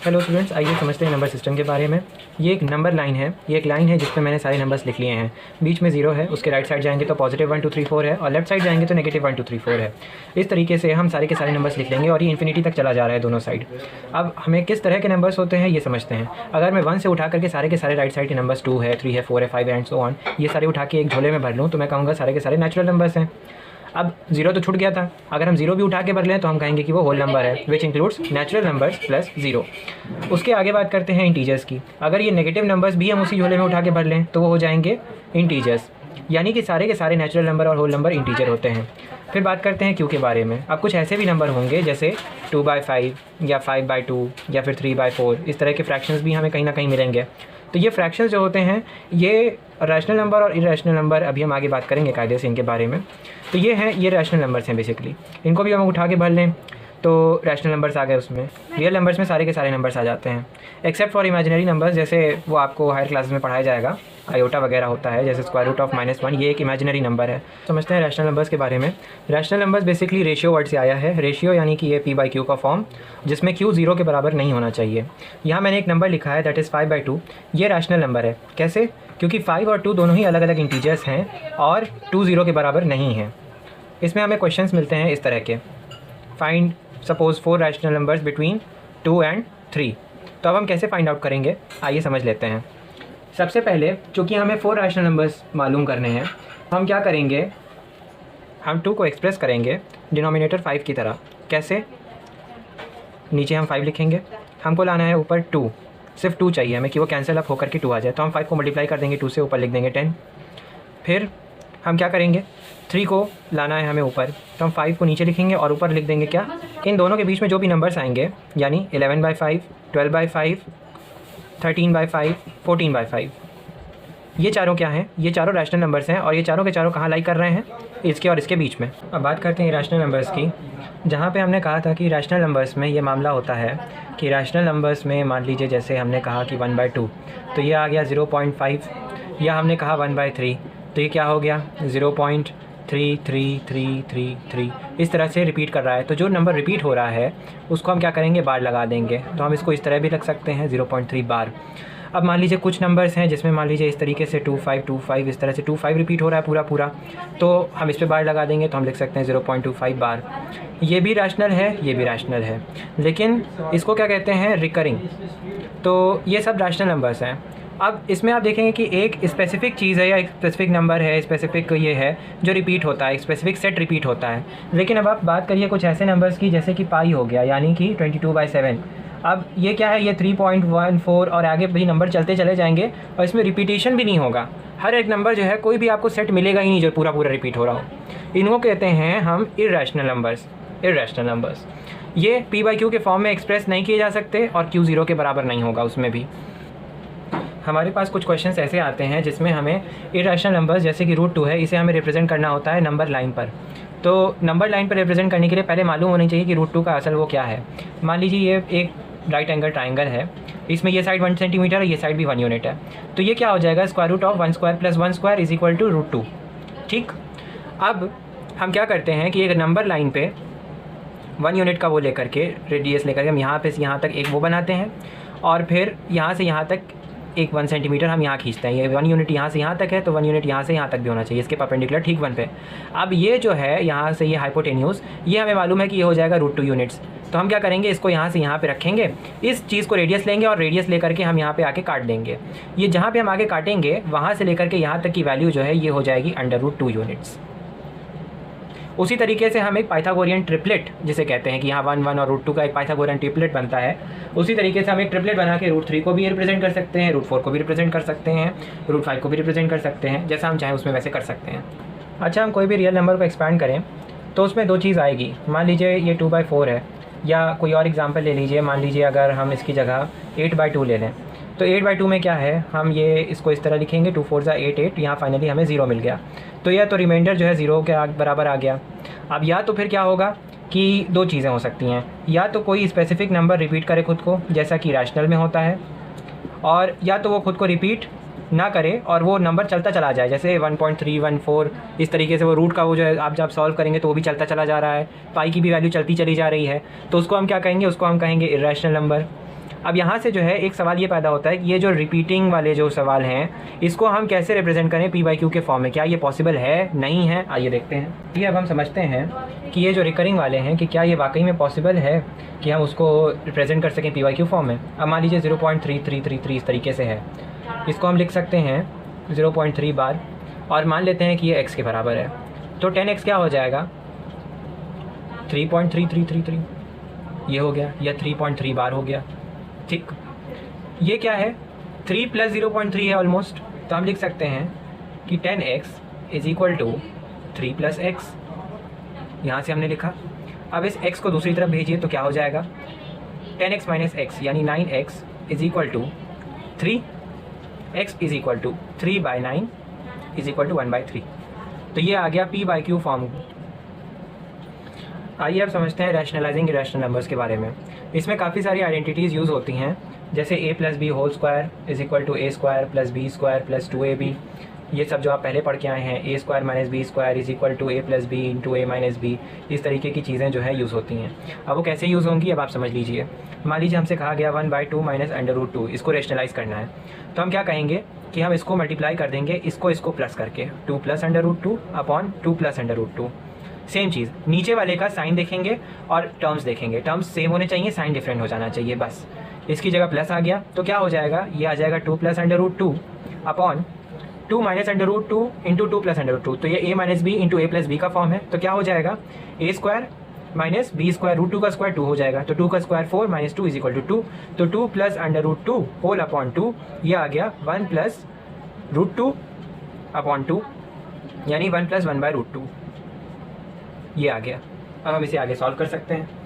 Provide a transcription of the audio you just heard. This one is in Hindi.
हेलो स्टूडेंट्स, आइए समझते हैं नंबर सिस्टम के बारे में। ये एक नंबर लाइन है, ये एक लाइन है जिसमें मैंने सारे नंबर्स लिख लिए हैं। बीच में 0 है, उसके राइट साइड जाएंगे तो पॉजिटिव 1 2 3 4 है और लेफ्ट साइड जाएंगे तो नेगेटिव 1 2 3 4 है। इस तरीके से हम सारे के सारे नंबर्स लिख लेंगे और ये इन्फिनिटी तक चला जा रहा है दोनों साइड। अब हमें किस तरह के नंबर्स होते हैं ये समझते हैं। अगर मैं 1 से उठा करके सारे के सारे राइट साइड के नंबर्स 2 है, 3 है, 4 है, 5 है एंड सो ऑन, ये सारे उठा के एक झोले में भर लूँ तो मैं कहूँगा सारे के सारे नेचुरल नंबर्स हैं। अब 0 तो छूट गया था, अगर हम 0 भी उठा के भर लें तो हम कहेंगे कि वो होल नंबर है, which includes natural numbers plus 0। उसके आगे बात करते हैं इंटीजर्स की। अगर ये नेगेटिव नंबर्स भी हम उसी झोले में उठा के भर लें तो वो हो जाएंगे इंटीजर्स, यानी कि सारे के सारे नेचुरल नंबर और होल नंबर इंटीजर होते हैं। फिर बात करते हैं क्यू के बारे में। अब कुछ ऐसे भी नंबर होंगे जैसे 2/5 या 5/2 या फिर 3/4, इस तरह के फ्रैक्शंस भी हमें कहीं ना कहीं मिलेंगे। तो ये फ्रैक्शंस जो होते हैं ये रैशनल नंबर और इरेशनल नंबर, अभी हम आगे बात करेंगे कायदे से इनके बारे में। तो ये हैं, ये रैशनल नंबर्स हैं बेसिकली। इनको भी हम उठा के भर लें तो रैशनल नंबर्स आ गए, उसमें रियल नंबर्स में सारे के सारे नंबर्स आ जाते हैं एक्सेप्ट फॉर इमेजिनरी नंबर्स, जैसे वो आपको हायर क्लासेस में पढ़ाया जाएगा, आयोटा वगैरह होता है, जैसे स्क्वायर रूट ऑफ -1, ये एक इमेजिनरी नंबर है। समझते हैं रैशनल नंबर्स के बारे में। Rational numbers basically ratio word से आया है। रेशियो यानी कि ये P/Q का फॉर्म, जिसमें Q 0 के बराबर नहीं होना चाहिए। यहाँ मैंने एक नंबर लिखा है दैट इज़ 5/2, ये रैशनल नंबर है। कैसे? क्योंकि 5 और 2 दोनों ही अलग अलग इंटीजर्स हैं और 2 0 के बराबर नहीं है। इसमें हमें क्वेश्चंस मिलते हैं इस तरह के, find suppose 4 rational numbers between 2 and 3। तो अब हम कैसे फाइंड आउट करेंगे, आइए समझ लेते हैं। सबसे पहले चूँकि हमें 4 रैशनल नंबर्स मालूम करने हैं, हम क्या करेंगे, हम 2 को एक्सप्रेस करेंगे डिनोमिनेटर 5 की तरह। कैसे? नीचे हम 5 लिखेंगे, हमको लाना है ऊपर 2, सिर्फ 2 चाहिए हमें कि वो कैंसिल अप होकर के 2 आ जाए। तो हम 5 को मल्टीप्लाई कर देंगे 2 से, ऊपर लिख देंगे 10। फिर हम क्या करेंगे, 3 को लाना है हमें ऊपर, तो हम 5 को नीचे लिखेंगे और ऊपर लिख देंगे क्या, इन दोनों के बीच में जो भी नंबर्स आएंगे, यानी 11/5, 12/5, 13/5, 14/5, ये चारों क्या हैं, ये चारों रैशनल नंबर्स हैं और ये चारों के चारों कहाँ लाई कर रहे हैं, इसके और इसके बीच में। अब बात करते हैं रैशनल नंबर्स की, जहाँ पे हमने कहा था कि रैशनल नंबर्स में ये मामला होता है कि रैशनल नंबर्स में मान लीजिए जैसे हमने कहा कि 1/2, तो ये आ गया 0.5, या हमने कहा 1/3, तो ये क्या हो गया 0.33333, इस तरह से रिपीट कर रहा है। तो जो नंबर रिपीट हो रहा है उसको हम क्या करेंगे, बार लगा देंगे। तो हम इसको इस तरह भी रख सकते हैं 0.3 बार। अब मान लीजिए कुछ नंबर्स हैं जिसमें मान लीजिए इस तरीके से 2525, इस तरह से 25 रिपीट हो रहा है पूरा, तो हम इस पे बार लगा देंगे, तो हम लिख सकते हैं 0.25 बार। ये भी रैशनल है, ये भी रैशनल है, लेकिन इसको क्या कहते हैं, रिकरिंग। तो ये सब रैशनल नंबर्स हैं। अब इसमें आप देखेंगे कि एक स्पेसिफिक चीज़ है या एक स्पेसिफिक नंबर है, स्पेसिफिक ये है जो रिपीट होता है, एक स्पेसिफिक सेट रिपीट होता है। लेकिन अब आप बात करिए कुछ ऐसे नंबर्स की जैसे कि पाई हो गया, यानी कि 22/7। अब ये क्या है, ये 3.14 और आगे भी नंबर चलते चले जाएंगे और इसमें रिपीटेशन भी नहीं होगा। हर एक नंबर जो है, कोई भी आपको सेट मिलेगा ही नहीं जो पूरा रिपीट हो रहा हो। इनको कहते हैं हम इर्रेशनल नंबर्स। इर्रेशनल नंबर्स ये P/Q के फॉर्म में एक्सप्रेस नहीं किए जा सकते और Q 0 के बराबर नहीं होगा उसमें भी। हमारे पास कुछ क्वेश्चंस ऐसे आते हैं जिसमें हमें इरेशनल नंबर्स जैसे कि √2 है, इसे हमें रिप्रेजेंट करना होता है नंबर लाइन पर। तो नंबर लाइन पर रिप्रेजेंट करने के लिए पहले मालूम होनी चाहिए कि √2 का असल वो क्या है। मान लीजिए ये एक राइट एंगल ट्राइंगल है, इसमें ये साइड 1 सेंटीमीटर है, ये साइड भी 1 यूनिट है, तो ये क्या हो जाएगा, square root of 1 square plus 1 square is equal to √2। ठीक, अब हम क्या करते हैं कि एक नंबर लाइन पे 1 यूनिट का वो लेकर के, रेडियस लेकर के हम यहाँ पे से यहाँ तक एक वो बनाते हैं और फिर यहाँ से यहाँ तक एक 1 सेंटीमीटर हम यहाँ खींचते हैं। ये 1 यूनिट यहाँ से यहाँ तक है, तो 1 यूनिट यहाँ से यहाँ तक भी होना चाहिए, इसके परपेंडिकुलर ठीक 1 पे। अब ये जो है यहाँ से ये हाइपोटेन्यूज, ये हमें मालूम है कि ये हो जाएगा √2 यूनिट्स। तो हम क्या करेंगे, इसको यहाँ से यहाँ पे रखेंगे, इस चीज़ को रेडियस लेंगे और रेडियस लेकर के हम यहाँ पे आके काट देंगे। ये जहाँ पे हम आगे काटेंगे वहाँ से लेकर के यहाँ तक की वैल्यू जो है ये हो जाएगी √2 यूनिट्स। उसी तरीके से हम एक पाइथागोरियन ट्रिपलेट जिसे कहते हैं कि यहाँ 1 1 और √2 का एक पाइथागोरियन ट्रिपलेट बनता है, उसी तरीके से हम एक ट्रिपलेट बना के √3 को भी रिप्रेजेंट कर सकते हैं, √4 को भी रिप्रेजेंट कर सकते हैं, √5 को भी रिप्रेजेंट कर सकते हैं, जैसा हम चाहें उसमें वैसे कर सकते हैं। अच्छा, हम कोई भी रियल नंबर को एक्सपैंड करें तो उसमें 2 चीज़ आएगी। मान लीजिए ये 2/4 है, या कोई और एग्जाम्पल ले लीजिए, मान लीजिए अगर हम इसकी जगह 8/2 ले लें, तो 8/2 में क्या है, हम ये इसको इस तरह लिखेंगे 2 4 8 8, यहाँ फाइनली हमें 0 मिल गया। तो यह तो रिमाइंडर जो है 0 के बराबर आ गया। अब या तो फिर क्या होगा कि 2 चीज़ें हो सकती हैं, या तो कोई स्पेसिफिक नंबर रिपीट करे खुद को जैसा कि रैशनल में होता है, और या तो वो खुद को रिपीट ना करे और वो नंबर चलता चला जाए, जैसे 1.314 इस तरीके से वो रूट का वो जो है आप जब सॉल्व करेंगे तो वो भी चलता चला जा रहा है, पाई की भी वैल्यू चलती चली जा रही है, तो उसको हम क्या कहेंगे, उसको हम कहेंगे इर्रेशनल नंबर। अब यहाँ से जो है एक सवाल ये पैदा होता है कि ये जो रिपीटिंग वाले जो सवाल हैं इसको हम कैसे रिप्रेजेंट करें पी बाई क्यू के फॉर्म में, क्या ये पॉसिबल है नहीं है, आइए देखते हैं। ये अब हम समझते हैं कि ये जो रिकरिंग वाले हैं कि क्या ये वाकई में पॉसिबल है कि हम उसको रिप्रेजेंट कर सकें पी बाई क्यू फॉर्म में। अब मान लीजिए 0.3333 इस तरीके से है, इसको हम लिख सकते हैं 0.3 बार और मान लेते हैं कि ये x के बराबर है, तो 10x क्या हो जाएगा 3.3333 ये हो गया, या 3.3 बार हो गया। ठीक, ये क्या है 3 + 0.3 है ऑलमोस्ट, तो हम लिख सकते हैं कि 10x is equal to 3 + x, यहाँ से हमने लिखा। अब इस x को दूसरी तरफ भेजिए तो क्या हो जाएगा 10x - x यानी 9x is equal to 3, x is equal to 3/9 is equal to 1/3। तो ये आ गया p बाई क्यू फॉर्म। आइए अब समझते हैं रैशनलाइजिंग इरेशनल नंबर्स के बारे में। इसमें काफ़ी सारी आइडेंटिटीज़ यूज़ होती हैं, जैसे a + b whole square is equal to a² + b² + 2ab। ये सब जो आप पहले पढ़ के आए हैं, a² - b² is equal to a + b × a - b। इस तरीके की चीज़ें जो है यूज़ होती हैं। अब वो कैसे यूज़ होंगी अब आप समझ लीजिए। मान लीजिए हमसे कहा गया 1/2 - √2, इसको रेशनलाइज करना है, तो हम क्या कहेंगे कि हम इसको मल्टीप्लाई कर देंगे, इसको प्लस करके 2 + √2 अपॉन 2 + √2। सेम चीज़ नीचे वाले का साइन देखेंगे और टर्म्स देखेंगे, टर्म्स सेम होने चाहिए, साइन डिफरेंट हो जाना चाहिए बस। इसकी जगह प्लस आ गया तो क्या हो जाएगा, ये आ जाएगा 2 + √2 अपॉन 2 - √2 इंटू 2 + √2। तो ये a - b into a + b का फॉर्म है, तो क्या हो जाएगा a² - b² √2 का स्क्वायर 2 हो जाएगा, तो 2 का स्क्वायर 4 - 2 इज इक्वल टू 2। तो 2 + √2 होल अपॉन 2, ये आ गया 1 + √2 अपॉन 2 यानी 1 + 1/√2 ये आ गया। अब हम इसे आगे सॉल्व कर सकते हैं।